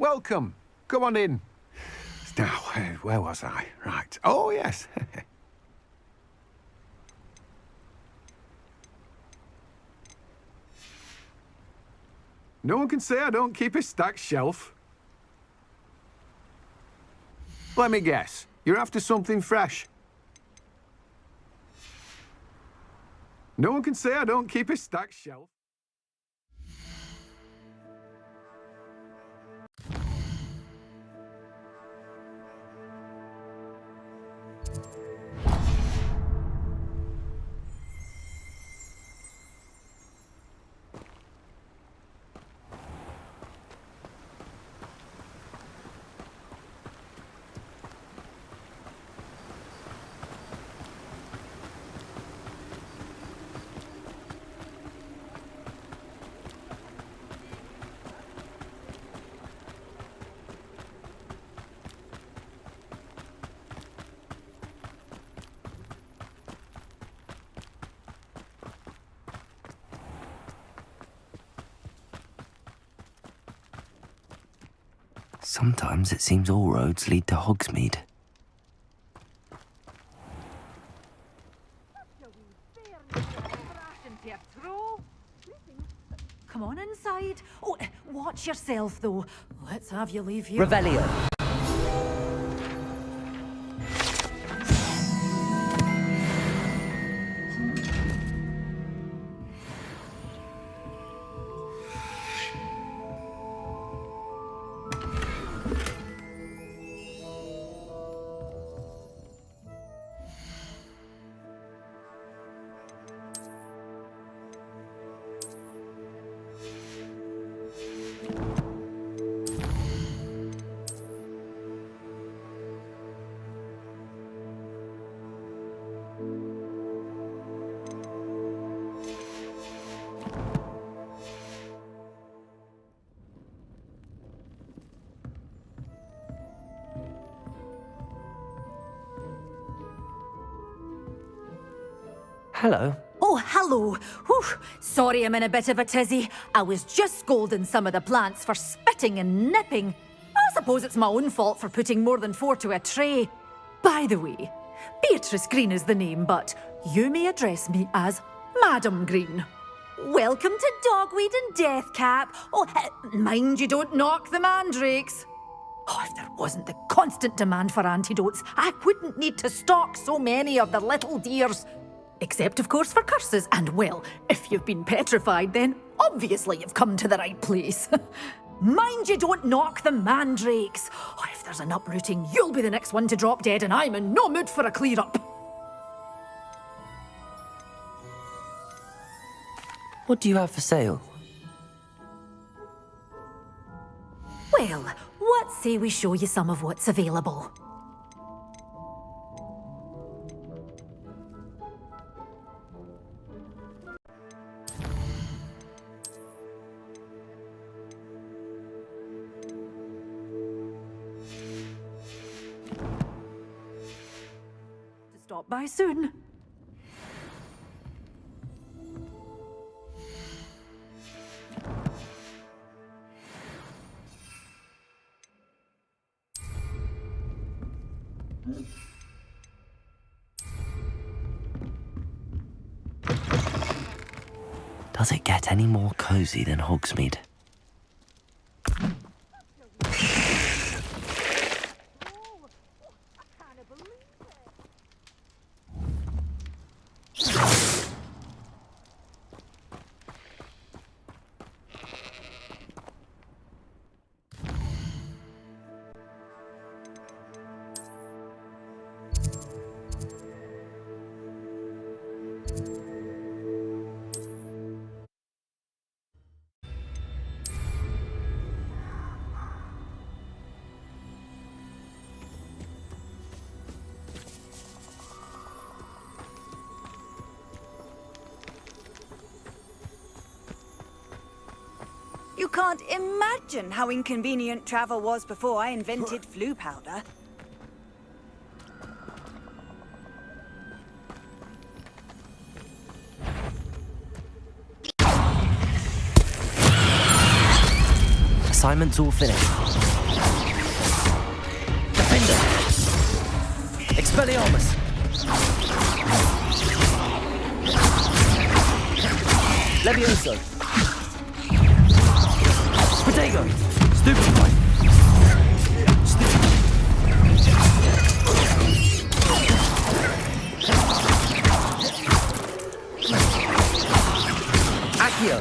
welcome. Come on in. Now, where was I? Right. Oh, yes. No one can say I don't keep a stacked shelf. Let me guess. You're after something fresh. No one can say I don't keep a stacked shelf. Sometimes it seems all roads lead to Hogsmeade. Come on inside. Oh, watch yourself, though. Let's have you leave here. Revelio. Hello. Oh, hello. Whew. Sorry I'm in a bit of a tizzy. I was just scolding some of the plants for spitting and nipping. I suppose it's my own fault for putting more than 4 to a tray. By the way, Beatrice Green is the name, but you may address me as Madam Green. Welcome to Dogweed and Deathcap. Oh, mind you don't knock the mandrakes. Oh, if there wasn't the constant demand for antidotes, I wouldn't need to stock so many of the little dears. Except, of course, for curses. And, well, if you've been petrified, then obviously you've come to the right place. Mind you don't knock the mandrakes. Oh, if there's an uprooting, you'll be the next one to drop dead, and I'm in no mood for a clear-up. What do you have for sale? Well, what say we show you some of what's available? Stop by soon. Does it get any more cozy than Hogsmeade? You can't imagine how inconvenient travel was before I invented flu powder. Assignment's all finished. Expelliarmus! Levioso! Potato! Stupefy! Accio!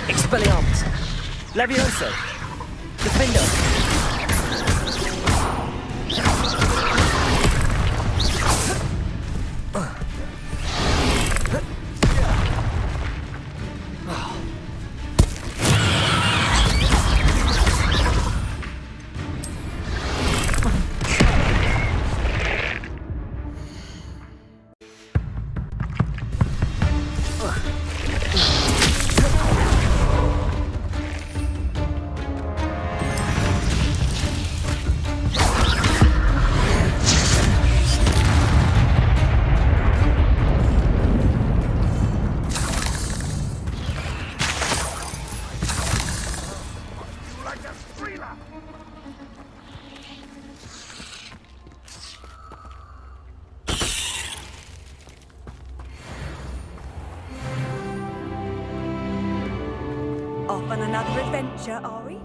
Expelliarmus! Levioso! Defender! Off on another adventure, are we?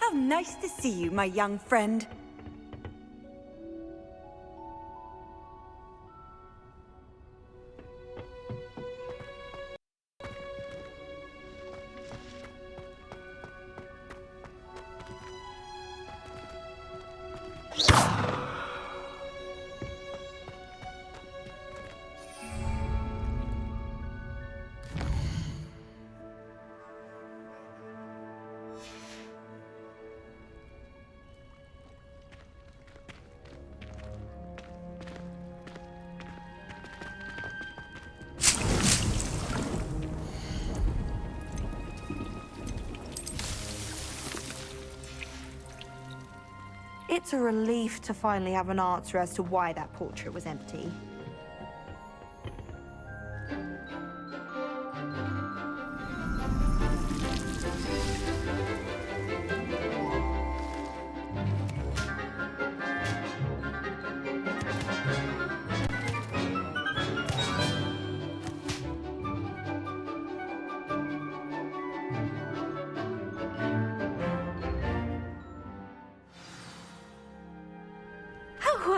How nice to see you, my young friend. It's a relief to finally have an answer as to why that portrait was empty.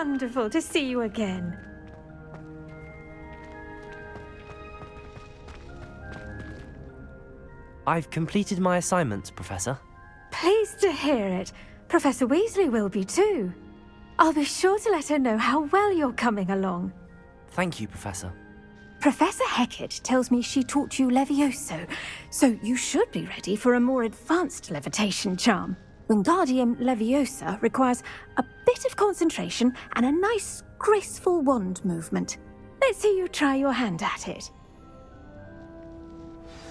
wonderful to see you again. I've completed my assignments, Professor. Pleased to hear it. Professor Weasley will be too. I'll be sure to let her know how well you're coming along. Thank you, Professor. Professor Hecat tells me she taught you Levioso, so you should be ready for a more advanced levitation charm. Wingardium Leviosa requires a bit of concentration and a nice, graceful wand movement. Let's see you try your hand at it.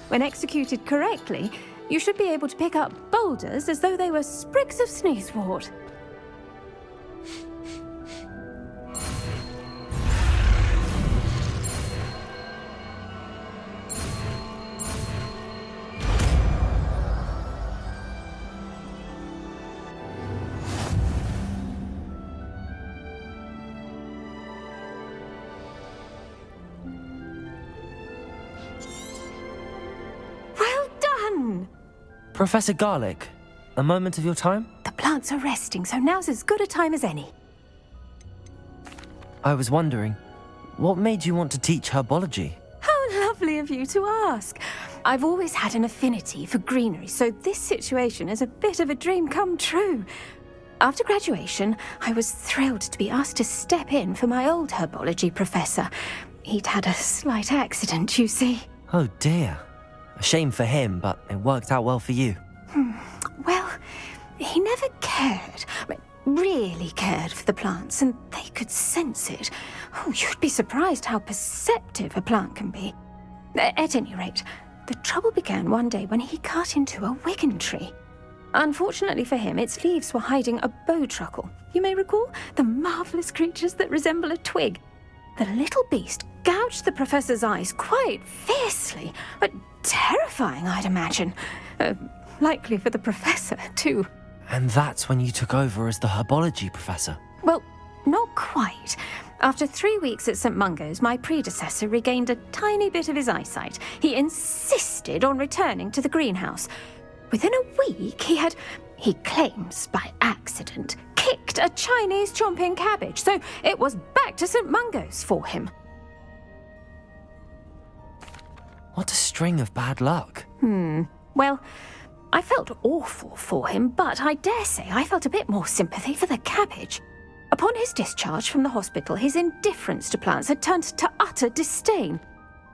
When executed correctly, you should be able to pick up boulders as though they were sprigs of sneezewort. Professor Garlick, a moment of your time? The plants are resting, so now's as good a time as any. I was wondering, what made you want to teach herbology? How lovely of you to ask. I've always had an affinity for greenery, so this situation is a bit of a dream come true. After graduation, I was thrilled to be asked to step in for my old herbology professor. He'd had a slight accident, you see. Oh dear. A shame for him, but it worked out well for you. Well, he never cared, really cared for the plants, and they could sense it. Oh, you'd be surprised how perceptive a plant can be. At any rate, the trouble began one day when he cut into a Wigan tree. Unfortunately for him, its leaves were hiding a bowtruckle. You may recall the marvellous creatures that resemble a twig. The little beast gouged the professor's eyes quite fiercely, but terrifying, I'd imagine. Likely for the professor, too. And that's when you took over as the herbology professor? Well, not quite. After 3 weeks at St. Mungo's, my predecessor regained a tiny bit of his eyesight. He insisted on returning to the greenhouse. Within a week, he claims by accident, kicked a Chinese chomping cabbage, so it was back to St. Mungo's for him. What a string of bad luck. Well, I felt awful for him, but I dare say I felt a bit more sympathy for the cabbage. Upon his discharge from the hospital, his indifference to plants had turned to utter disdain.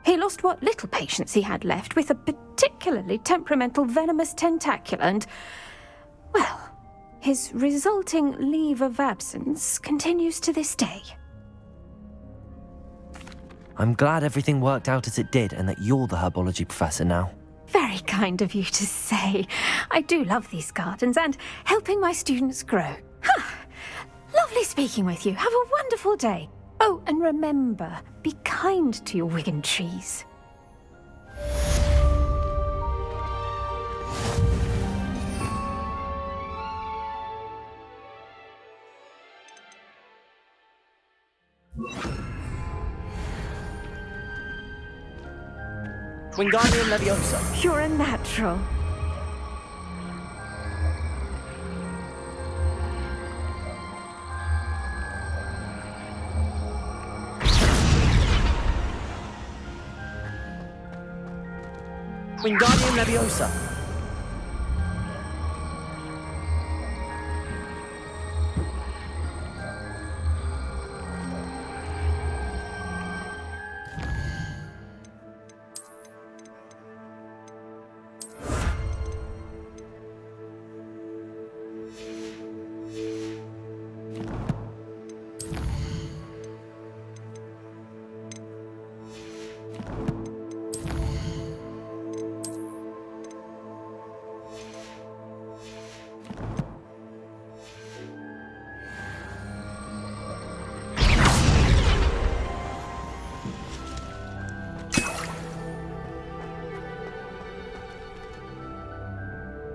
He lost what little patience he had left with a particularly temperamental venomous tentacula and, well, his resulting leave of absence continues to this day. I'm glad everything worked out as it did and that you're the herbology professor now. Very kind of you to say. I do love these gardens and helping my students grow. Lovely speaking with you. Have a wonderful day. Oh, and remember, be kind to your Wigan trees. Wingardium Leviosa. You're a natural. Wingardium Leviosa.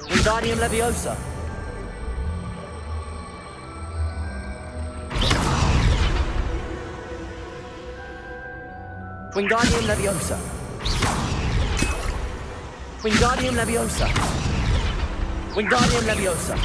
Wingardium Leviosa. Wingardium Leviosa. Wingardium Leviosa. Wingardium Leviosa.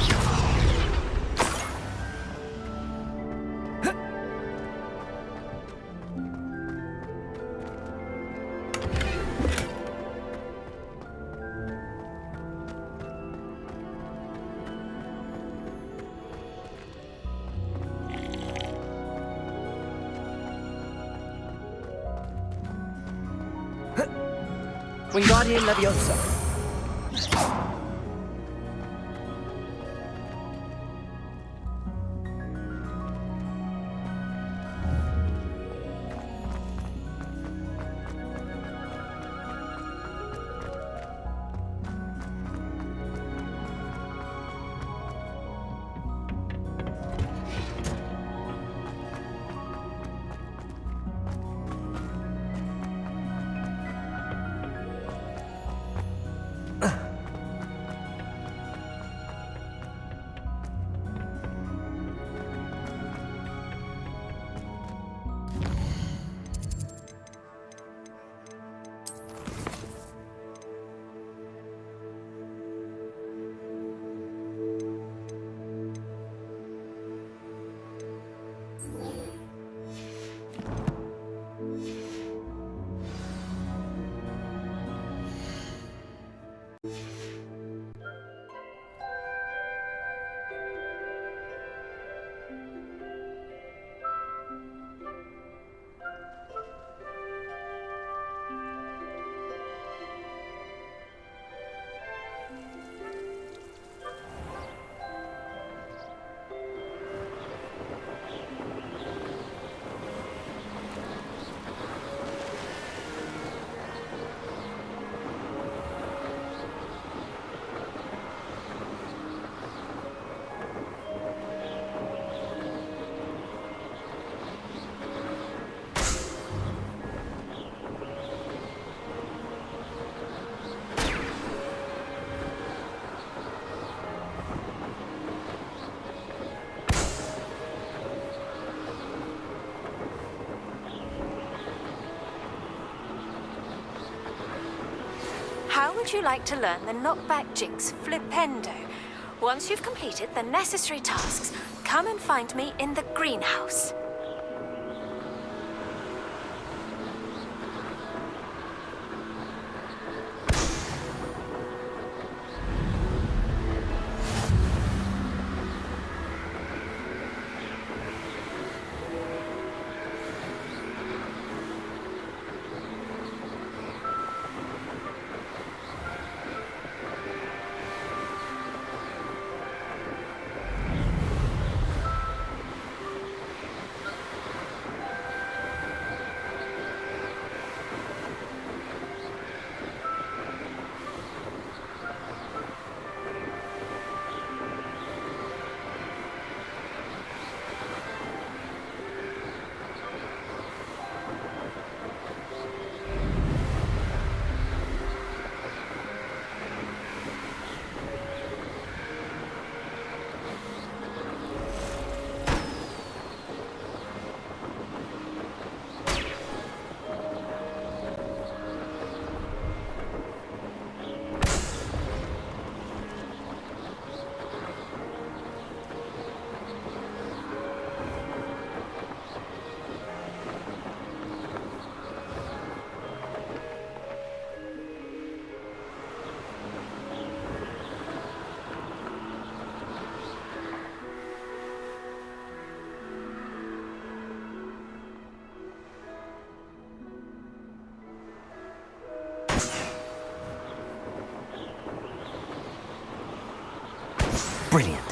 Wingardium Leviosa. How would you like to learn the knockback jinx flipendo? Once you've completed the necessary tasks, come and find me in the greenhouse. Brilliant.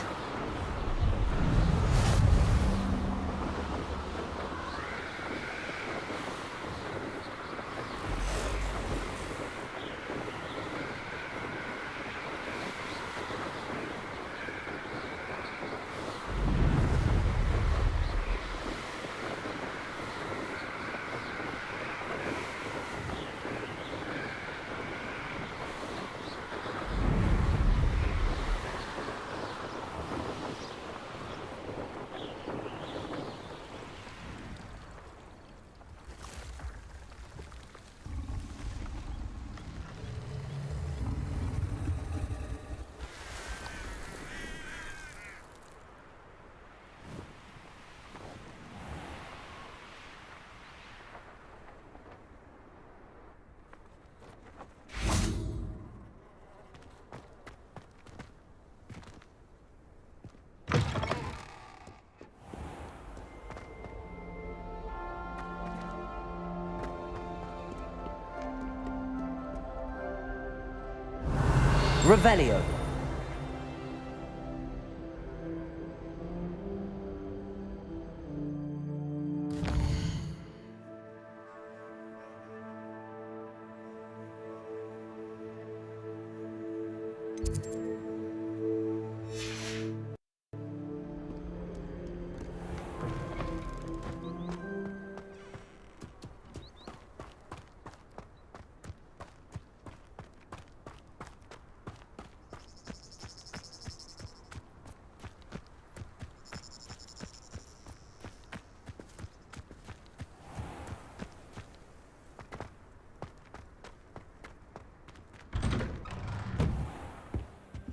Revelio.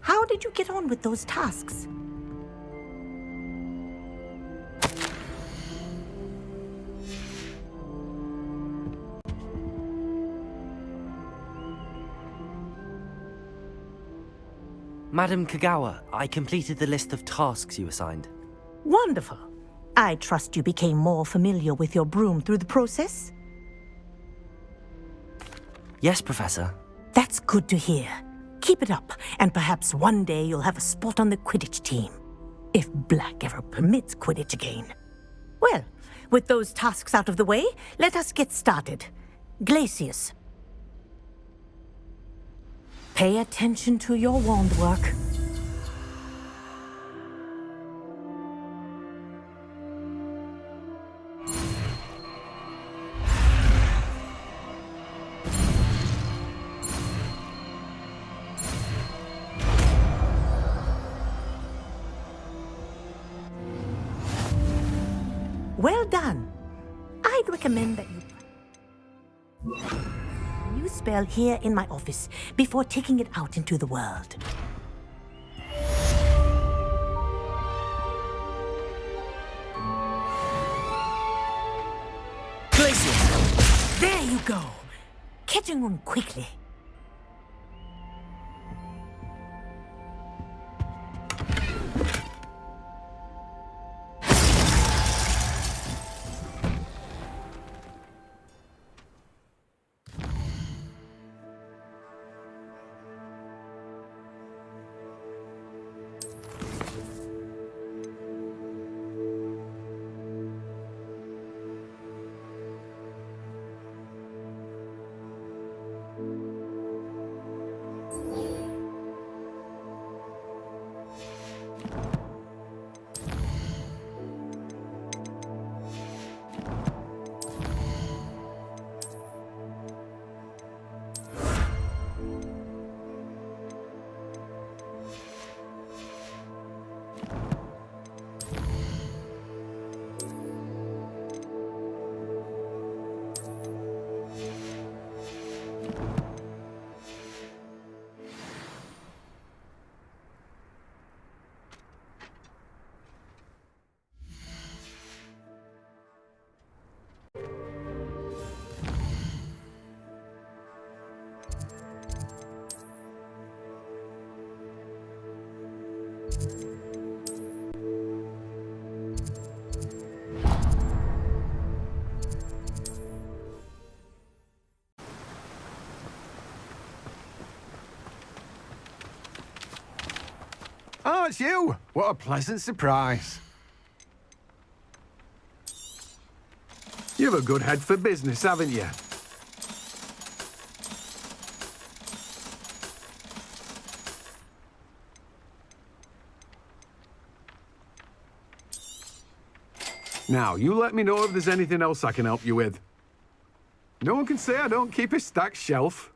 How did you get on with those tasks? Madam Kagawa, I completed the list of tasks you assigned. Wonderful. I trust you became more familiar with your broom through the process? Yes, Professor. That's good to hear. Keep it up, and perhaps one day you'll have a spot on the Quidditch team. If Black ever permits Quidditch again. Well, with those tasks out of the way, let us get started. Glacius. Pay attention to your wand work. Well done. I'd recommend that you spell here in my office before taking it out into the world. Glacius! There you go. Catching on quickly. Oh, it's you! What a pleasant surprise. You've a good head for business, haven't you? Now, you let me know if there's anything else I can help you with. No one can say I don't keep a stacked shelf.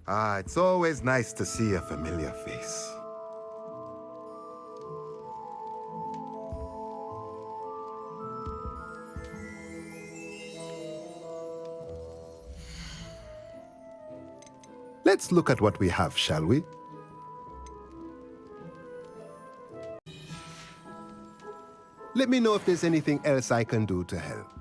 Ah, it's always nice to see a familiar face. Let's look at what we have, shall we? Let me know if there's anything else I can do to help.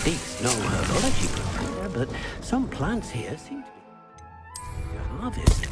Beast no herbology professor, but some plants here seem to be a harvest.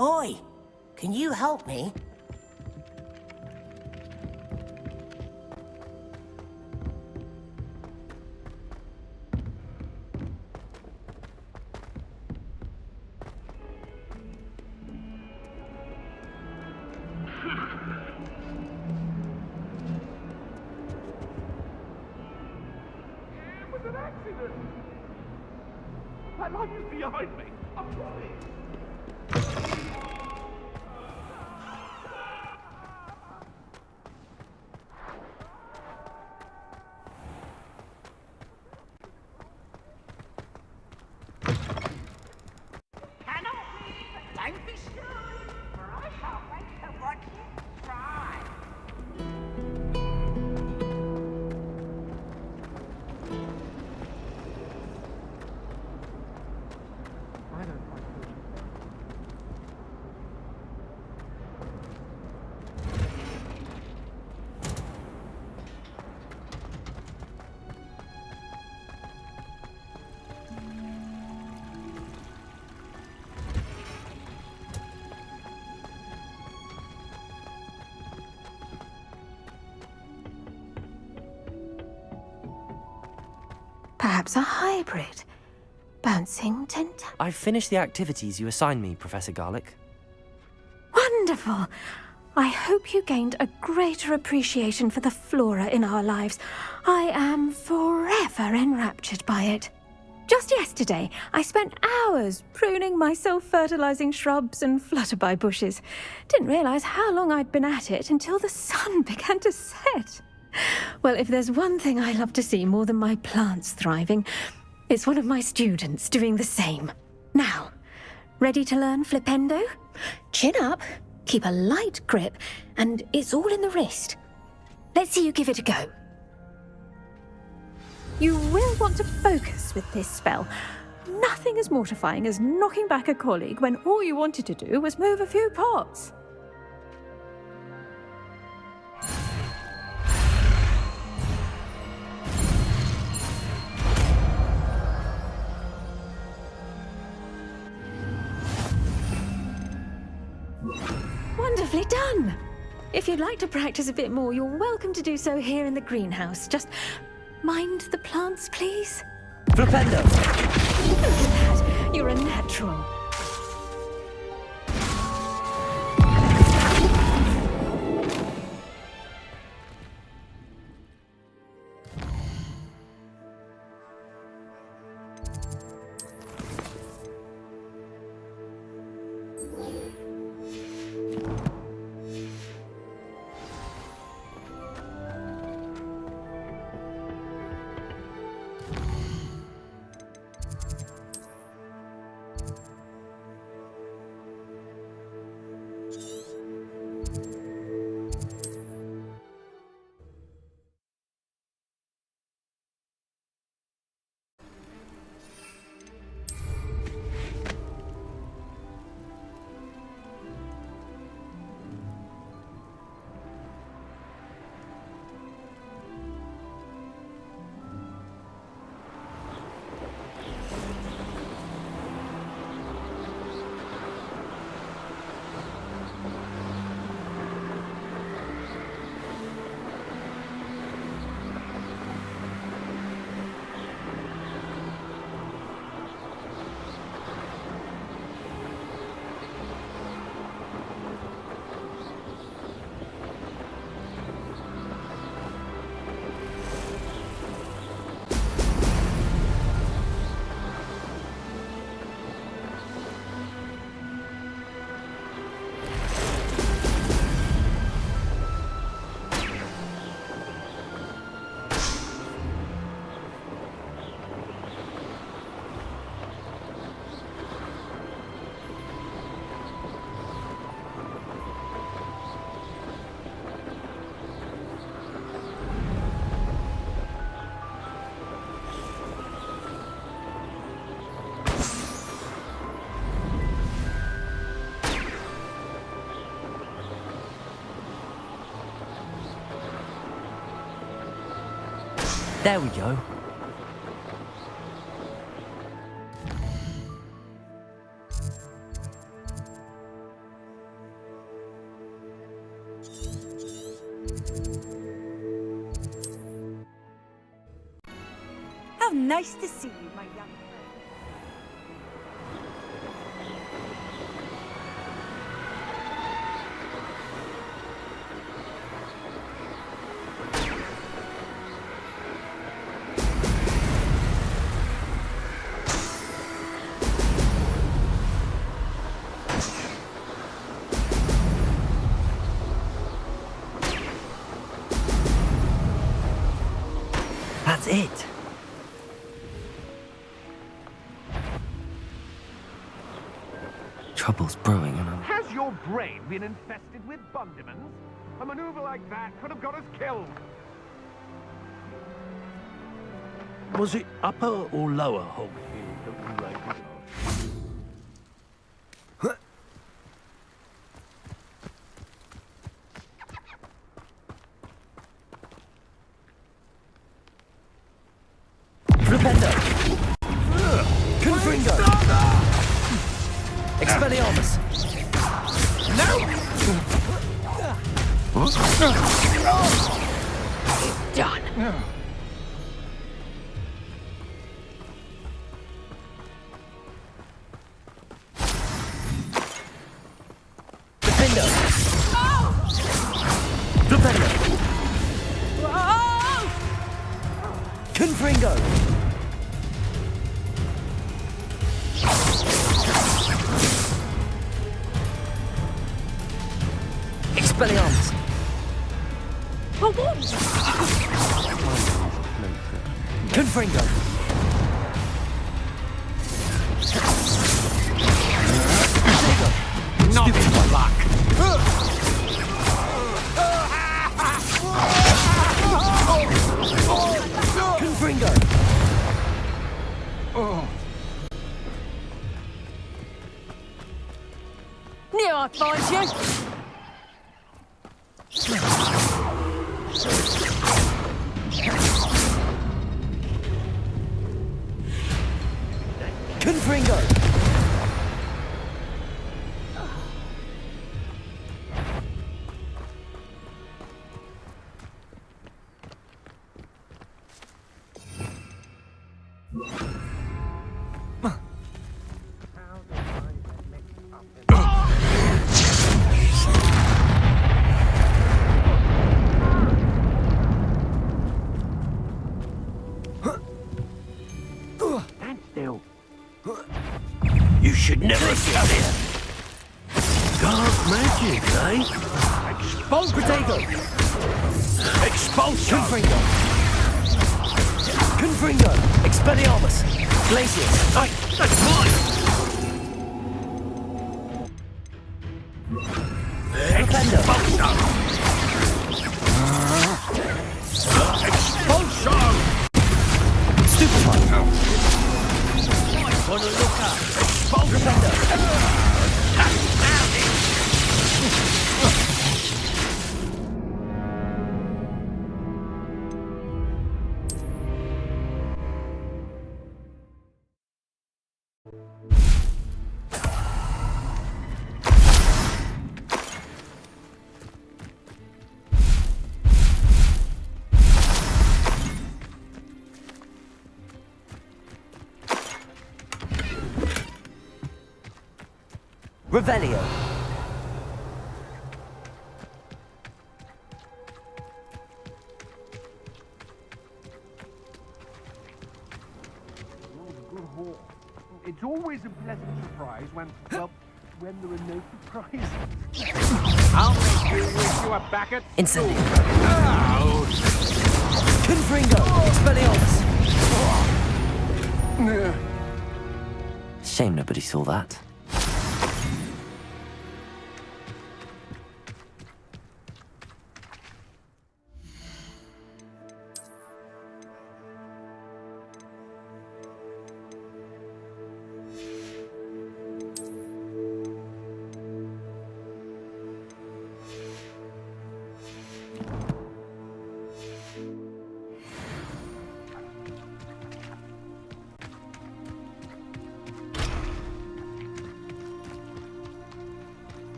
Oi, can you help me? It was an accident. That light is behind me. I'm sorry. Don't be shy, for I can't wait to watch you try. perhaps a hybrid. Bouncing tentacle. I've finished the activities you assigned me, Professor Garlic. Wonderful! I hope you gained a greater appreciation for the flora in our lives. I am forever enraptured by it. Just yesterday, I spent hours pruning my self-fertilizing shrubs and flutterby bushes. Didn't realize how long I'd been at it until the sun began to set. Well, if there's one thing I love to see more than my plants thriving, it's one of my students doing the same. Now, ready to learn flipendo? Chin up, keep a light grip, and it's all in the wrist. Let's see you give it a go. You will want to focus with this spell. Nothing as mortifying as knocking back a colleague when all you wanted to do was move a few pots. Wonderfully done! If you'd like to practice a bit more, you're welcome to do so here in the greenhouse. Just mind the plants, please. Flipendo! Look at that! You're a natural. There we go. How nice to see you, my young friend. That's it. Trouble's brewing, and I'm... Has your brain been infested with bundimans? A maneuver like that could have got us killed. Was it upper or lower Hogfield that we raided last? Flipendo! Confringo! Expelliarmus! Done. Revelio. Confringo. Expelliarmus. Confringo. Not in luck. Confringo. Near I find you. Confringo. Stand still. You should never come here. Dark magic, eh? Expulse Potato. Expulsion! Confringo. Confringo. Expelliarmus. Glacius. Hey, that's mine! Expulsion! Expulsion! Stupefy. Wanna look up? Expulsion! Revelio. It's always a pleasant surprise when, well, when there are no surprises. I'll make you wish you were back at Incendio. Oh. Confringo. Expelliarmus. Shame nobody saw that.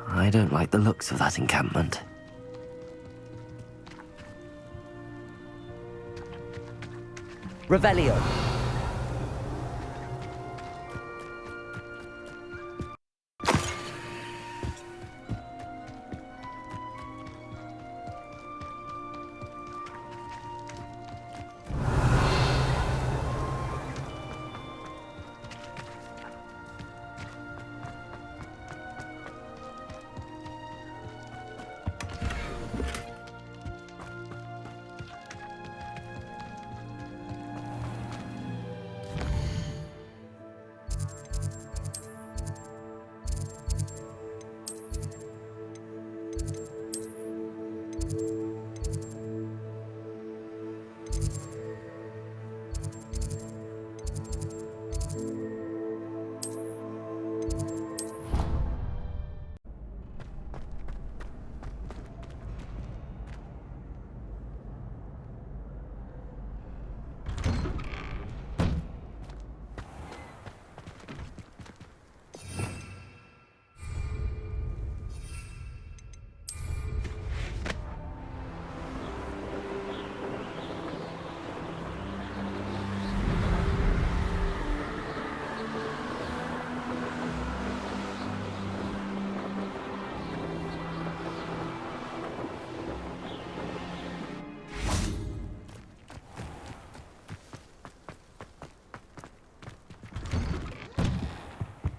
I don't like the looks of that encampment. Revelio.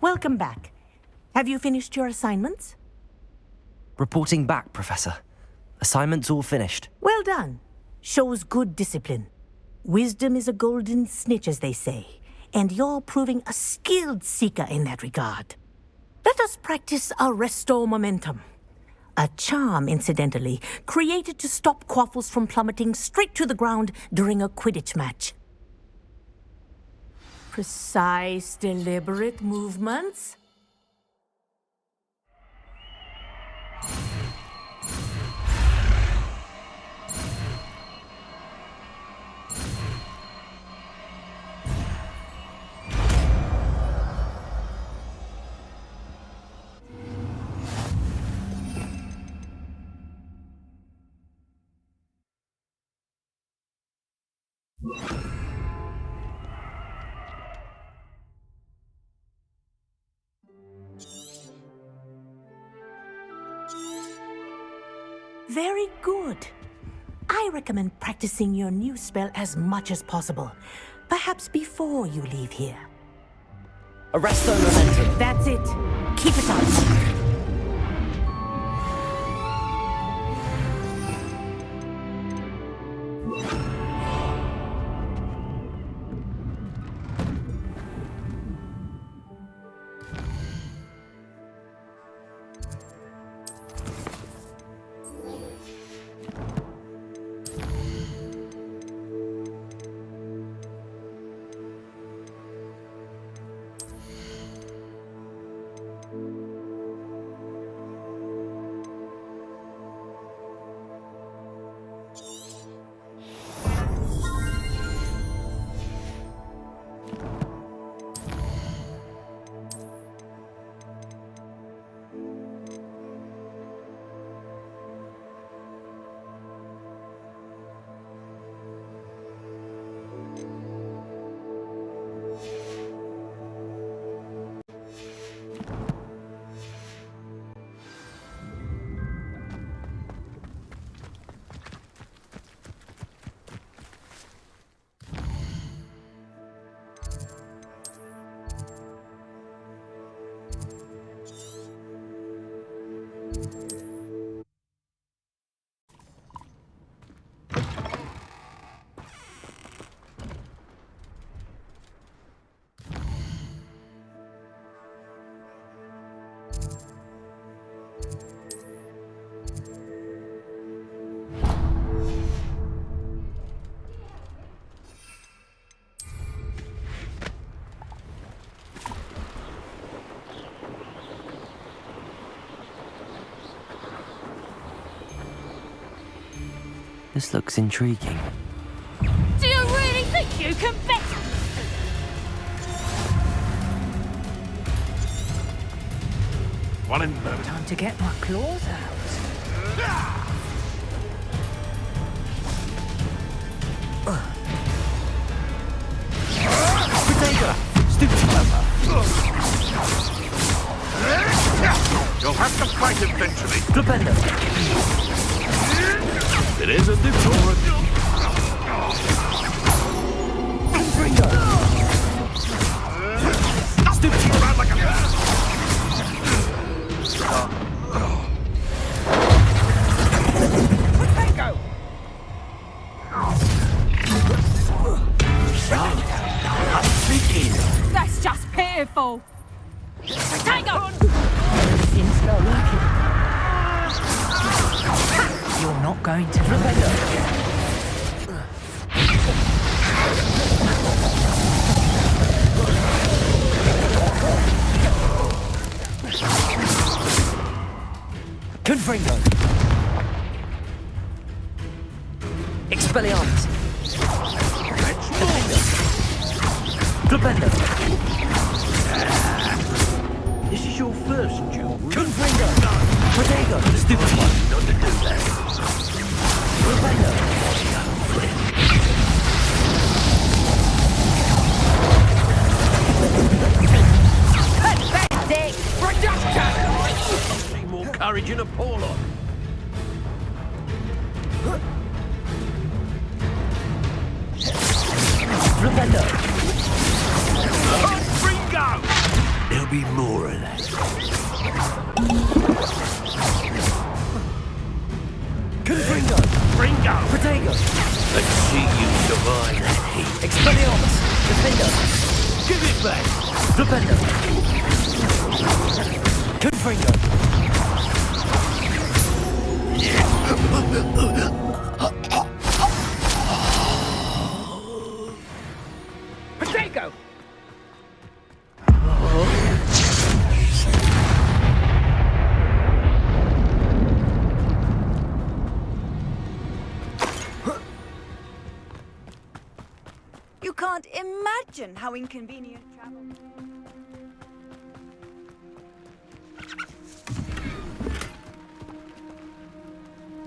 Welcome back. Have you finished your assignments? Reporting back, Professor. Assignments all finished. Well done. Shows good discipline. Wisdom is a golden snitch, as they say, and you're proving a skilled seeker in that regard. Let us practice Arresto Momentum. A charm, incidentally, created to stop quaffles from plummeting straight to the ground during a Quidditch match. Precise, deliberate movements. Very good. I recommend practicing your new spell as much as possible. Perhaps before you leave here. Arresto Momentum. That's it. Keep it up. This looks intriguing. Do you really think you can bet? One in the... Time to get my claws out. You'll have to fight eventually. Flipendo. It is a different... Stupid. Around like a... That's just pitiful. Potato! Seems not working. You're not going to Confringo. Expelliarmus. Flipendo. This is your first duel. Confringo. Protego. Stupid one. Not to do that. Flipendo. Pathetic! Reduction! See more courage in a Paulon. Flipendo. Confringo! There'll be be more of that. Confringo! Ringo! Protego! Let's see you survive that heat. Expelliarmus! Defendo! Give it back! Flipendo! Confringo! Potato! You can't imagine how inconvenient travel.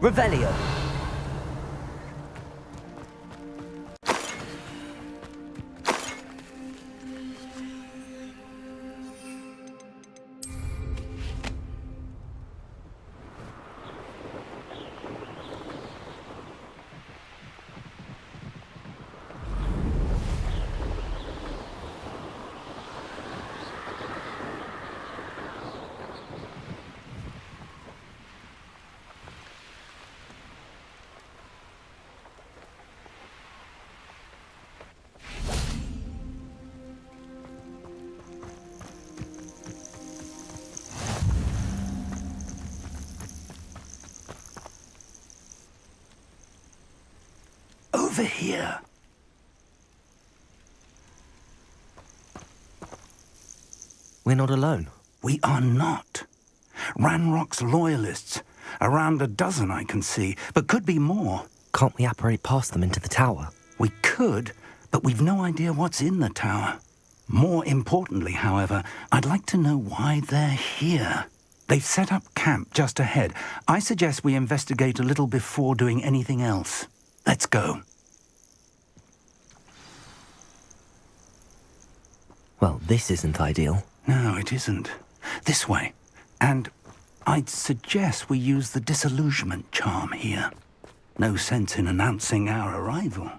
Revelio! Over here. We're not alone. We are not. Ranrock's loyalists. Around a dozen I can see, but could be more. Can't we apparate past them into the tower? We could, but we've no idea what's in the tower. More importantly, however, I'd like to know why they're here. They've set up camp just ahead. I suggest we investigate a little before doing anything else. Let's go. Well, this isn't ideal. No, it isn't. This way. And I'd suggest we use the disillusionment charm here. No sense in announcing our arrival.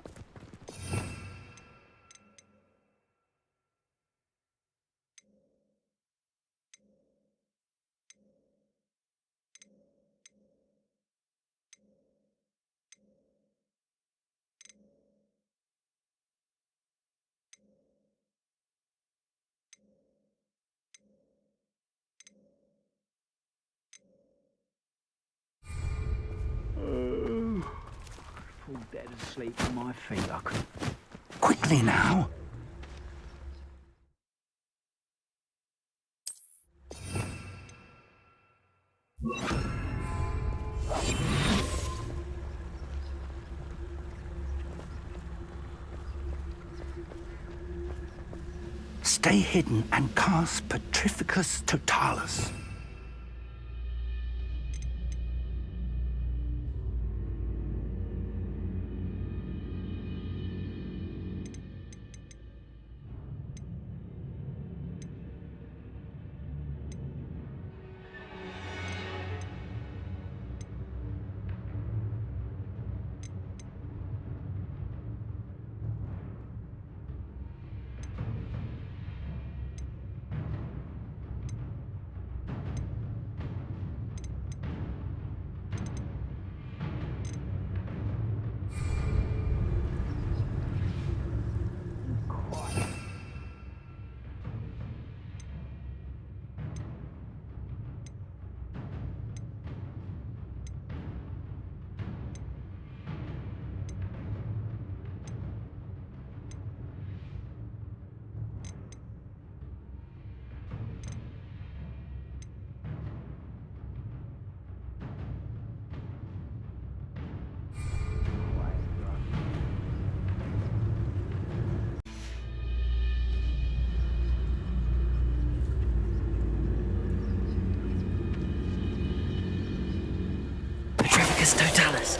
Fall dead asleep on my feet. I could. Quickly now. Stay hidden and cast Petrificus Totalis. Petrificus Totalis.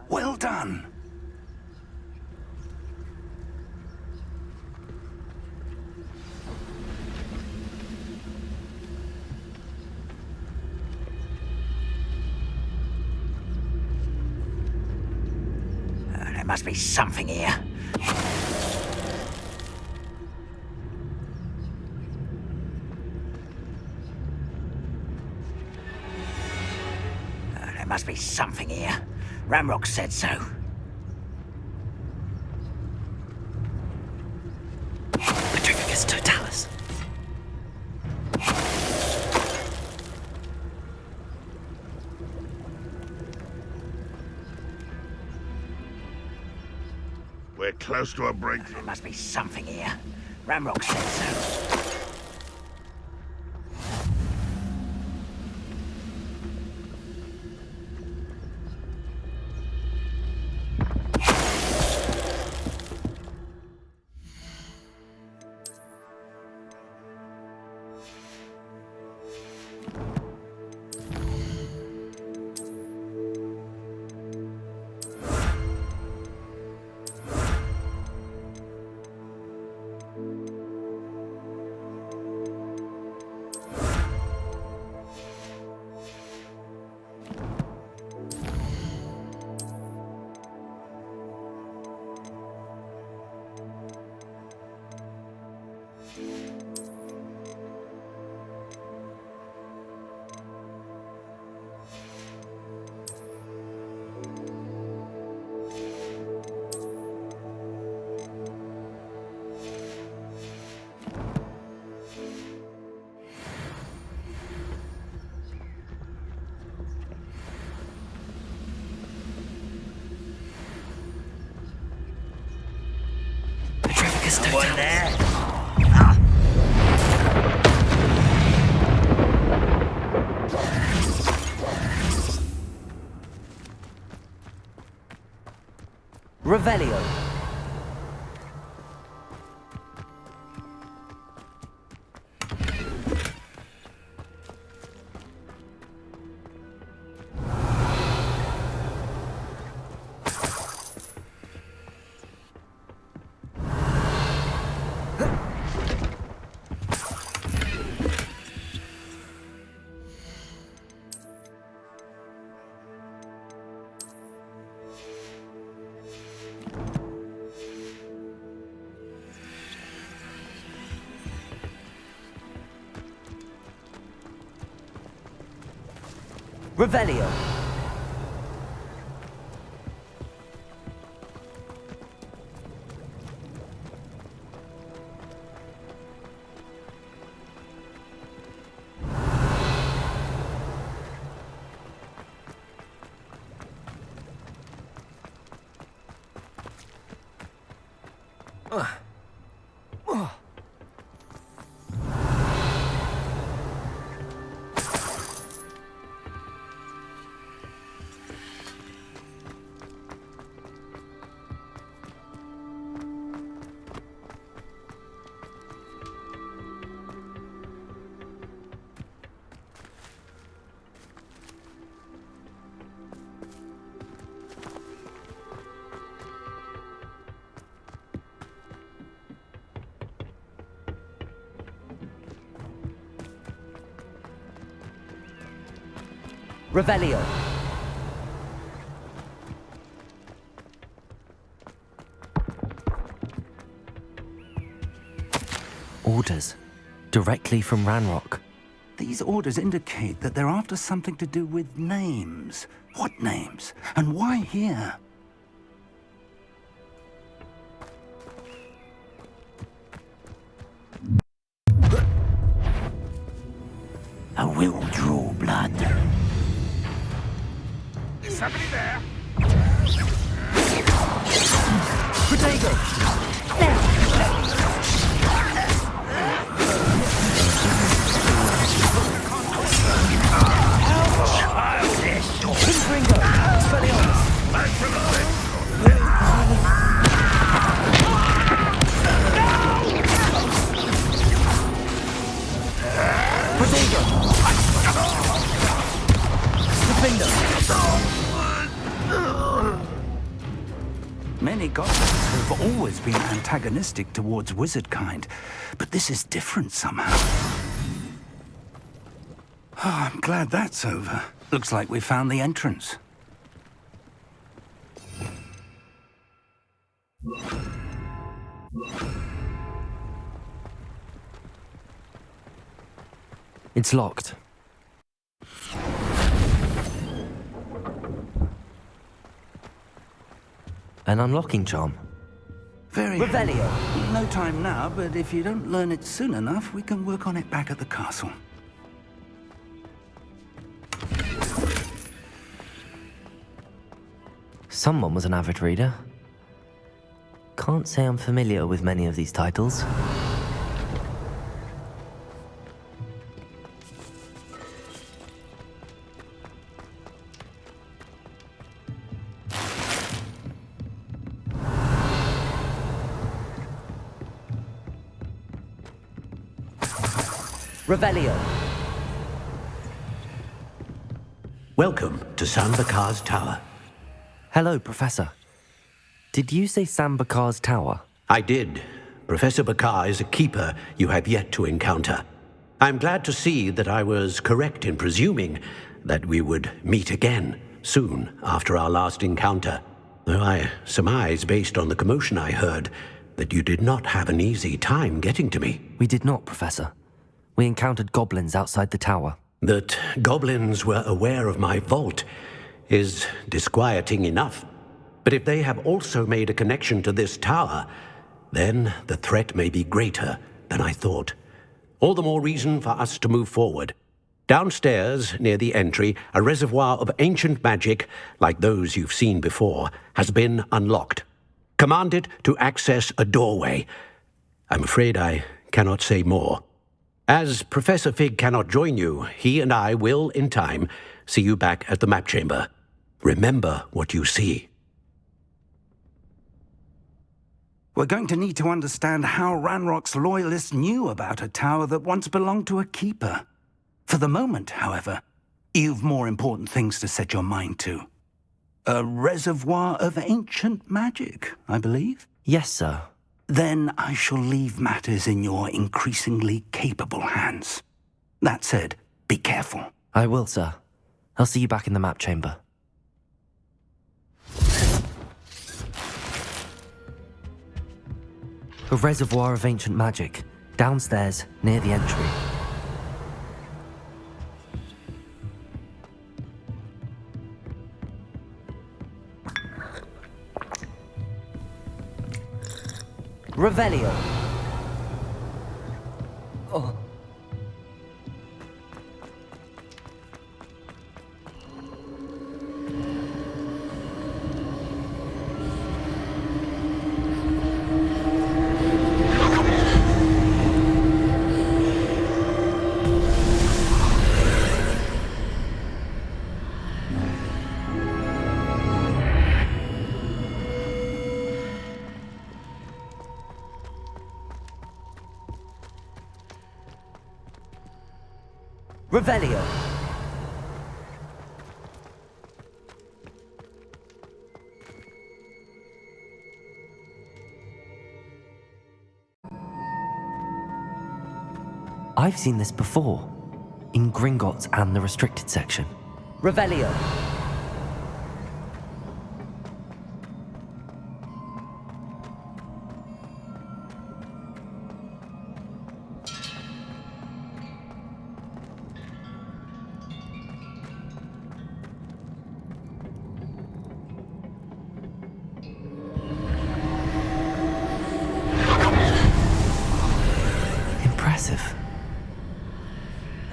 Well done. There must be something here. must be something here. Ramrock said so. Petrificus totalis. We're close to a breakthrough. There must be something here. Ramrock said so. Petrificus totalis. One there. Revelio. Revelio. Revelio. Orders. Directly from Ranrock. These orders indicate that they're after something to do with names. What names? And why here? I will draw blood. Is somebody there? Many goblins have always been antagonistic towards wizard kind, but this is different somehow. Oh, I'm glad that's over. Looks like we found the entrance. It's locked. An unlocking charm. Very... Revelio. No time now, but if you don't learn it soon enough, we can work on it back at the castle. Someone was an avid reader. Can't say I'm familiar with many of these titles. Revelio. Welcome to Sambakar's Tower. Hello, Professor. Did you say Sambakar's Tower? I did. Professor Bakar is a keeper you have yet to encounter. I'm glad to see that I was correct in presuming that we would meet again soon after our last encounter, though I surmise, based on the commotion I heard, that you did not have an easy time getting to me. We did not, Professor. We encountered goblins outside the tower. That goblins were aware of my vault is disquieting enough. But if they have also made a connection to this tower, then the threat may be greater than I thought. All the more reason for us to move forward. Downstairs, near the entry, a reservoir of ancient magic, like those you've seen before, has been unlocked. Command it to access a doorway. I'm afraid I cannot say more. As Professor Fig cannot join you, he and I will, in time, see you back at the map chamber. Remember what you see. We're going to need to understand how Ranrock's loyalists knew about a tower that once belonged to a keeper. For the moment, however, you've more important things to set your mind to. A reservoir of ancient magic, I believe? Yes, sir. Then I shall leave matters in your increasingly capable hands. That said, be careful. I will, sir. I'll see you back in the map chamber. A reservoir of ancient magic, downstairs, near the entry. Revelio. Oh. Revelio. I've seen this before, in Gringotts and the restricted section. Revelio.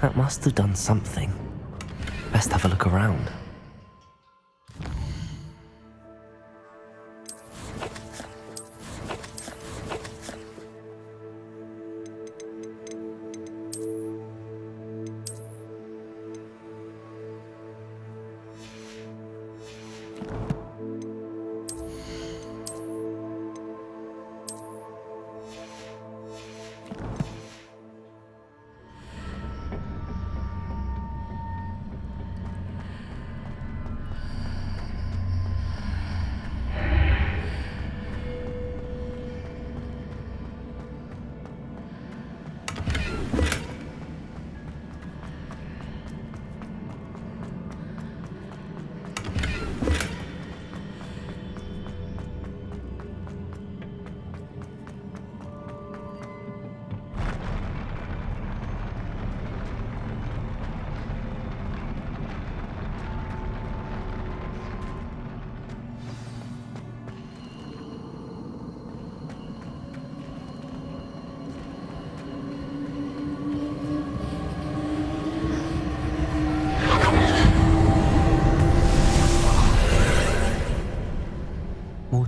That must have done something. Best have a look around.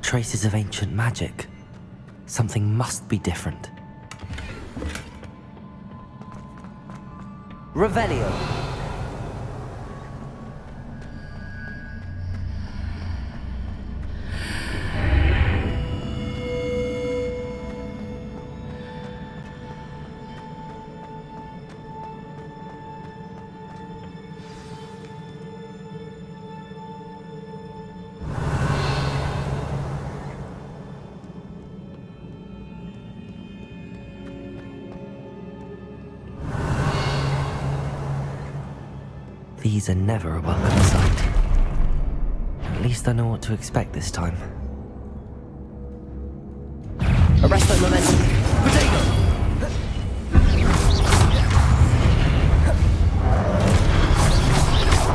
traces of ancient magic. Something must be different. Revelio. These are never a welcome sight. At least I know what to expect this time. Arresto momentum. Potato!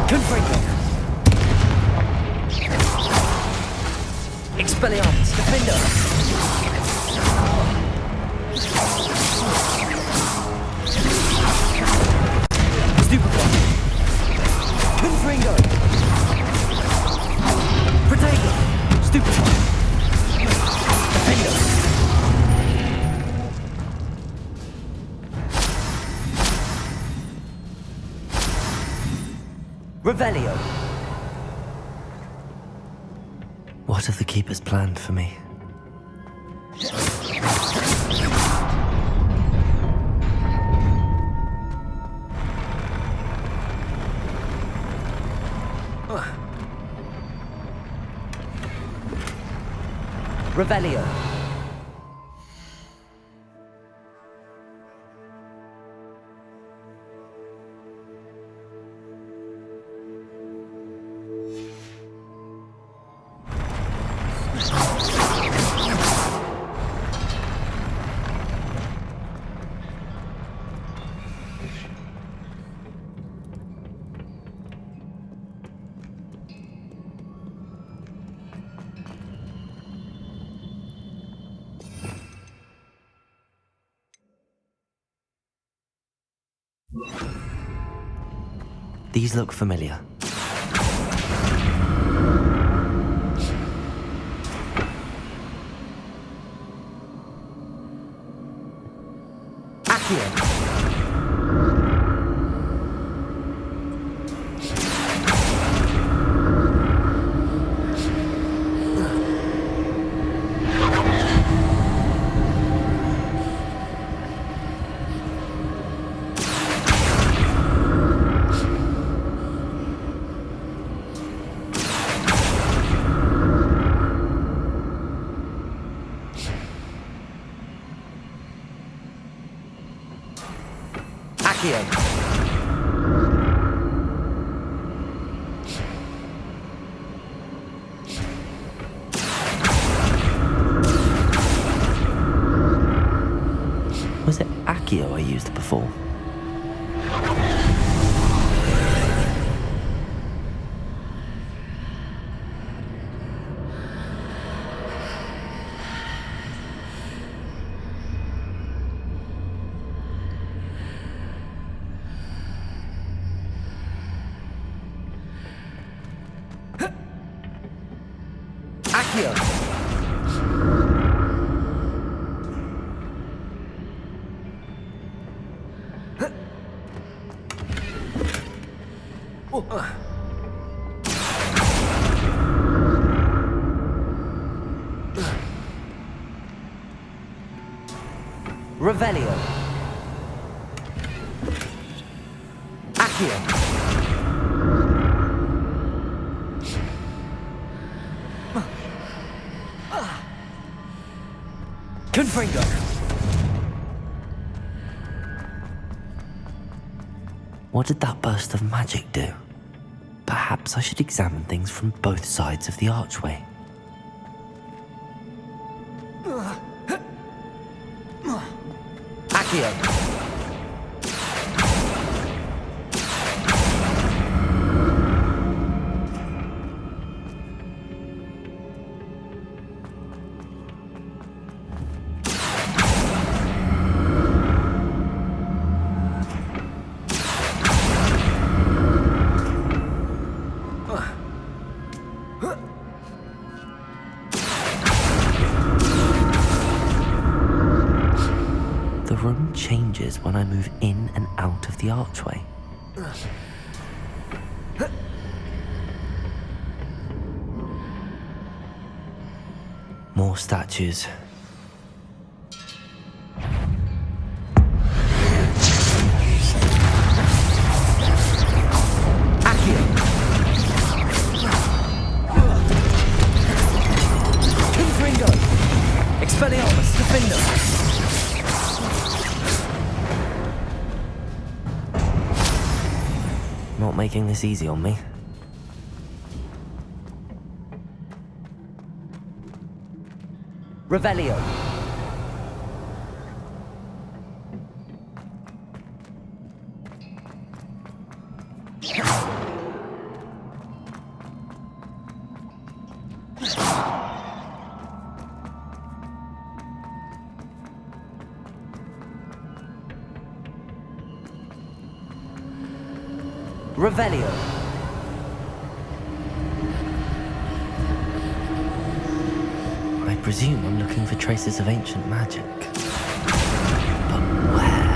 Confringo! Expelliarmus! Defender! Stupefy! Confringo! Protego! Stupefy! Defender! Revelio! What have the Keepers planned for me? Revelio. These look familiar. Accio. Was it Accio I used before? Revelio. Accio. Confringo. What did that burst of magic do? Perhaps I should examine things from both sides of the archway. Accio. room changes when I move in and out of the archway. More statues. Expelliarmus, defender! Not making this easy on me. Revelio. Revelio. I presume I'm looking for traces of ancient magic. But where?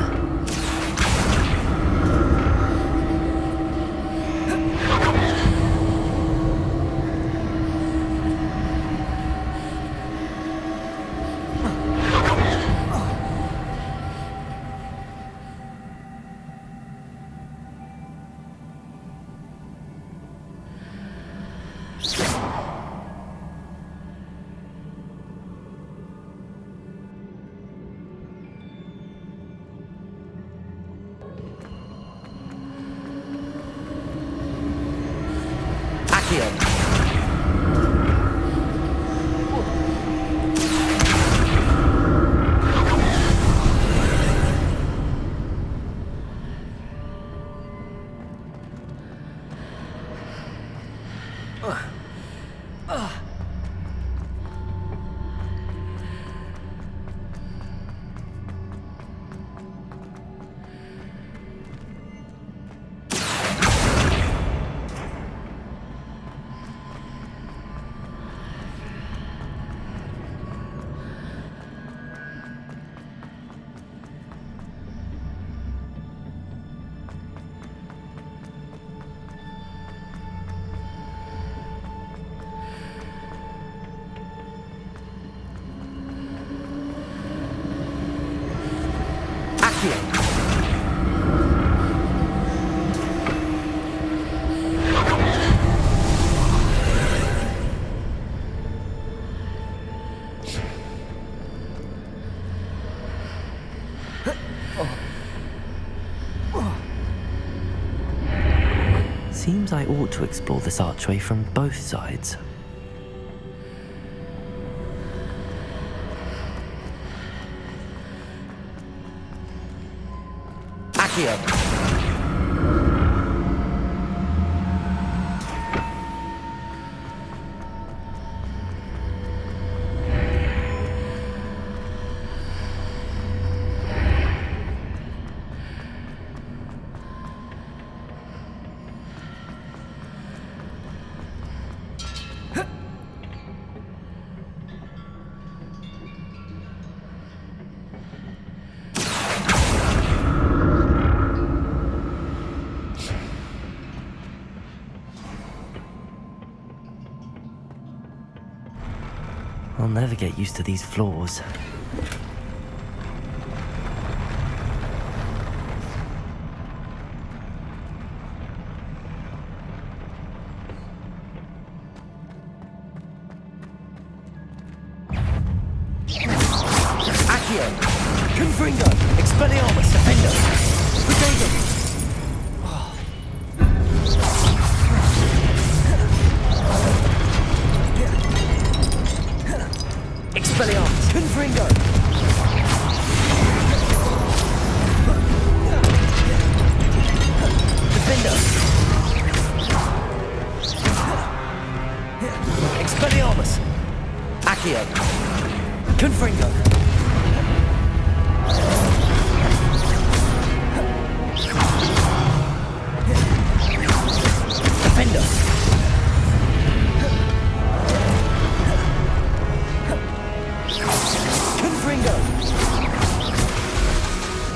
Seems I ought to explore this archway from both sides. Accio. I'll never get used to these floors. Accio. Confringo. Expelliarmus, defender. Potato. Expelliarmus. Confringo. Defender. Expelliarmus. Accio. Confringo.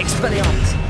Expelliarmus!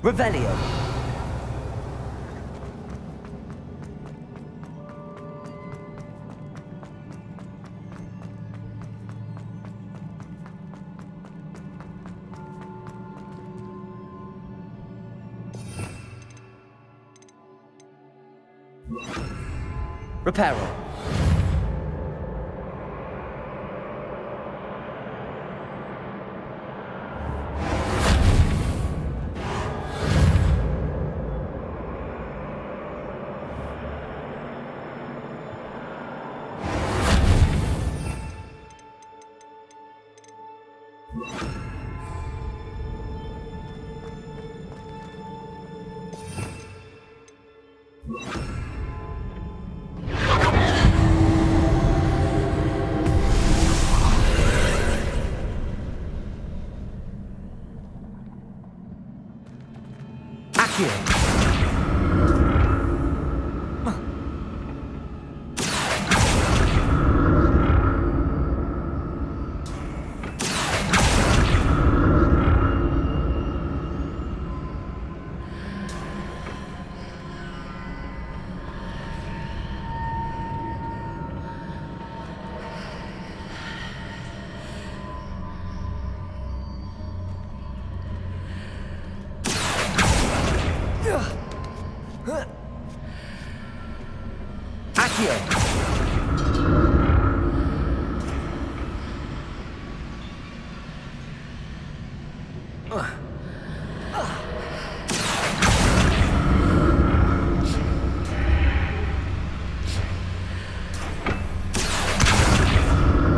Revelio. Reparo.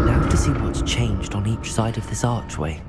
Now to see what's changed on each side of this archway.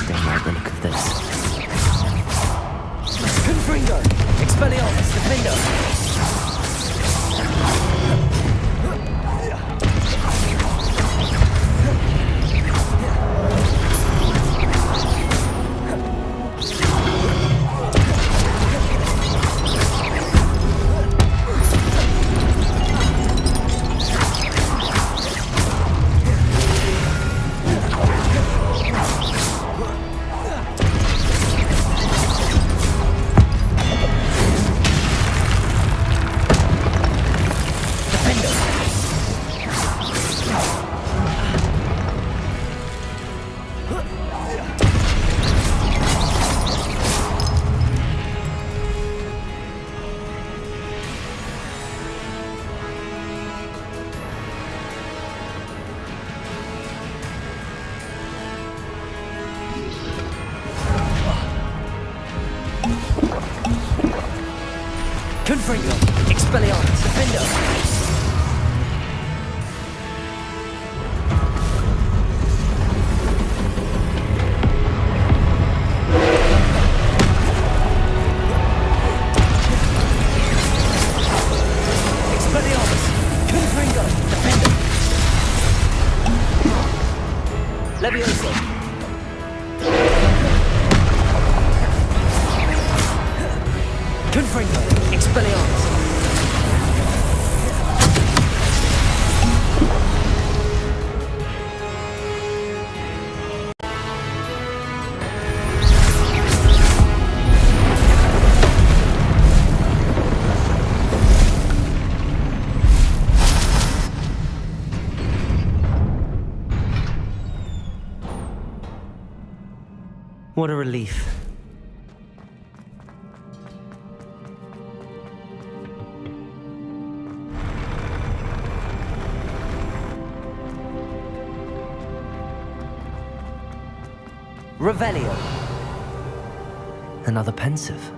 Don't like the look of this. Confringo! Expelliarmus! Defender! Confringo! Expelliarmus! Defender! Levioso! Confringo! Expelliarmus! What a relief. Revelio! Another pensive.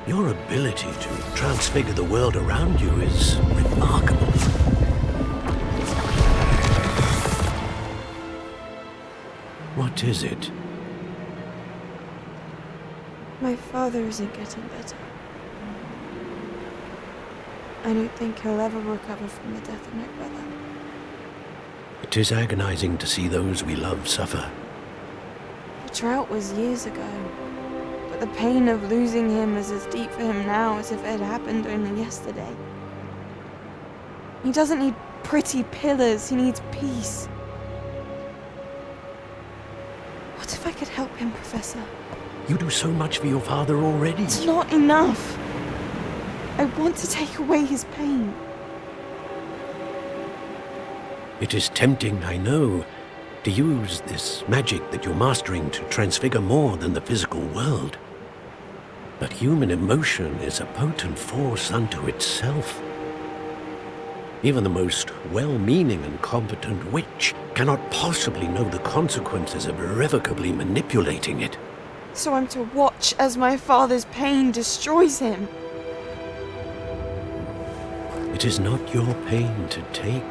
Your ability to transfigure the world around you is remarkable. What is it? My father isn't getting better. I don't think he'll ever recover from the death of my brother. It is agonizing to see those we love suffer. The drought was years ago, but the pain of losing him is as deep for him now as if it had happened only yesterday. He doesn't need pretty pillars, he needs peace. What if I could help him, Professor? You do so much for your father already. It's not enough. I want to take away his pain. It is tempting, I know, to use this magic that you're mastering to transfigure more than the physical world. But human emotion is a potent force unto itself. Even the most well-meaning and competent witch cannot possibly know the consequences of irrevocably manipulating it. So I'm to watch as my father's pain destroys him. It is not your pain to take.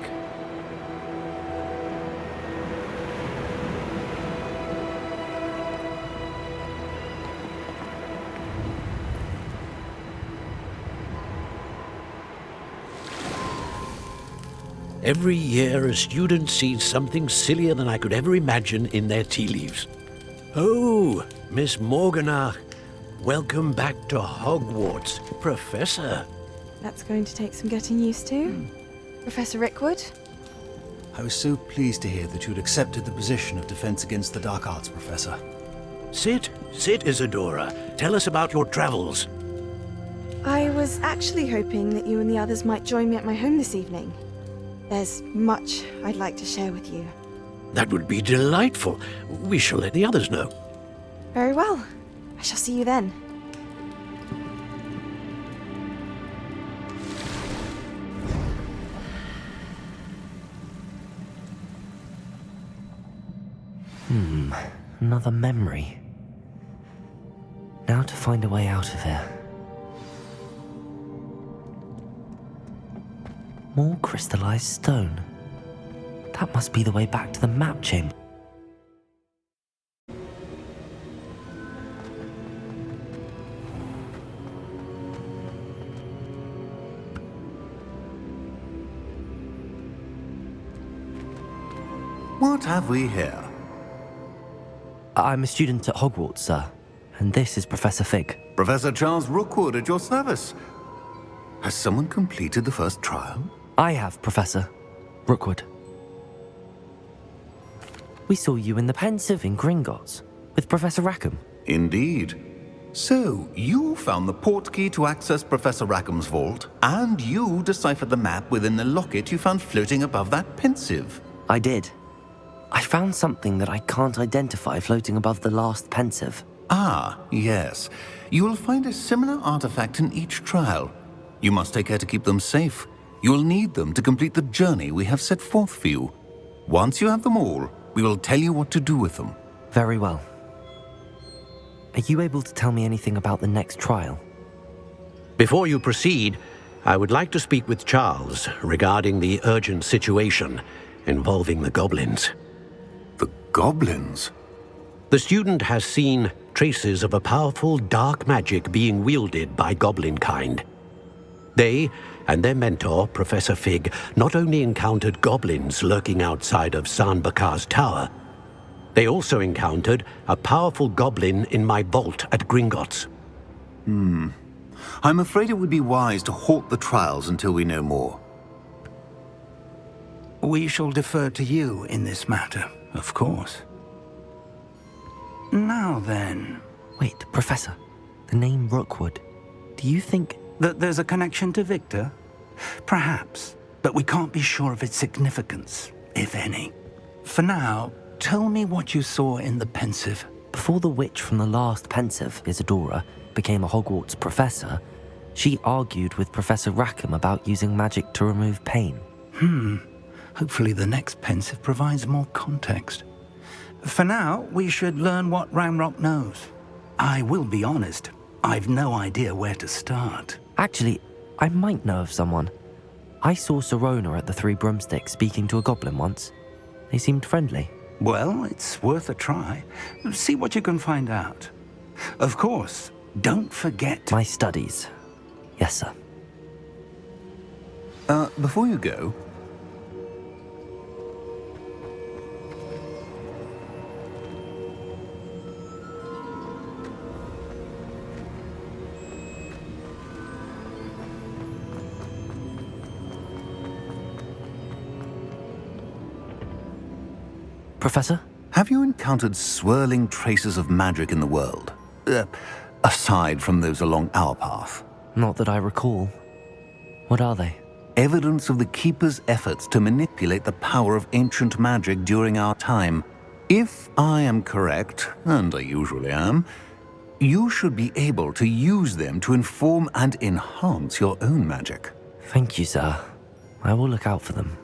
Every year, a student sees something sillier than I could ever imagine in their tea leaves. Oh, Miss Morganach, welcome back to Hogwarts, Professor. That's going to take some getting used to. Professor Rickwood? I was so pleased to hear that you'd accepted the position of Defense Against the Dark Arts, Professor. Sit, Isadora. Tell us about your travels. I was actually hoping that you and the others might join me at my home this evening. There's much I'd like to share with you. That would be delightful. We shall let the others know. Very well. I shall see you then. Another memory. Now to find a way out of here. More crystallized stone. That must be the way back to the map chamber. What have we here? I'm a student at Hogwarts, sir, and this is Professor Fig. Professor Charles Rookwood at your service. Has someone completed the first trial? I have, Professor Rookwood. We saw you in the Pensive in Gringotts with Professor Rackham. Indeed. So, you found the portkey to access Professor Rackham's vault, and you deciphered the map within the locket you found floating above that Pensive. I did. I found something that I can't identify floating above the last Pensive. Ah, yes. You will find a similar artifact in each trial. You must take care to keep them safe. You will need them to complete the journey we have set forth for you. Once you have them all, we will tell you what to do with them. Very well. Are you able to tell me anything about the next trial? Before you proceed, I would like to speak with Charles regarding the urgent situation involving the goblins. The goblins? The student has seen traces of a powerful dark magic being wielded by goblin kind. They and their mentor, Professor Fig, not only encountered goblins lurking outside of Sanbakar's tower, they also encountered a powerful goblin in my vault at Gringotts. I'm afraid it would be wise to halt the trials until we know more. We shall defer to you in this matter, of course. Now then... Wait, Professor. The name Rookwood. Do you think... that there's a connection to Victor? Perhaps, but we can't be sure of its significance, if any. For now, tell me what you saw in the Pensive. Before the witch from the last Pensive, Isadora, became a Hogwarts professor, she argued with Professor Rackham about using magic to remove pain. Hopefully the next Pensive provides more context. For now, we should learn what Ramrock knows. I will be honest, I've no idea where to start. Actually, I might know of someone. I saw Sirona at the Three Broomsticks speaking to a goblin once. They seemed friendly. Well, it's worth a try. See what you can find out. Of course, don't forget... My studies. Yes, sir. Before you go... Professor? Have you encountered swirling traces of magic in the world? Aside from those along our path? Not that I recall. What are they? Evidence of the Keeper's efforts to manipulate the power of ancient magic during our time. If I am correct, and I usually am, you should be able to use them to inform and enhance your own magic. Thank you, sir. I will look out for them.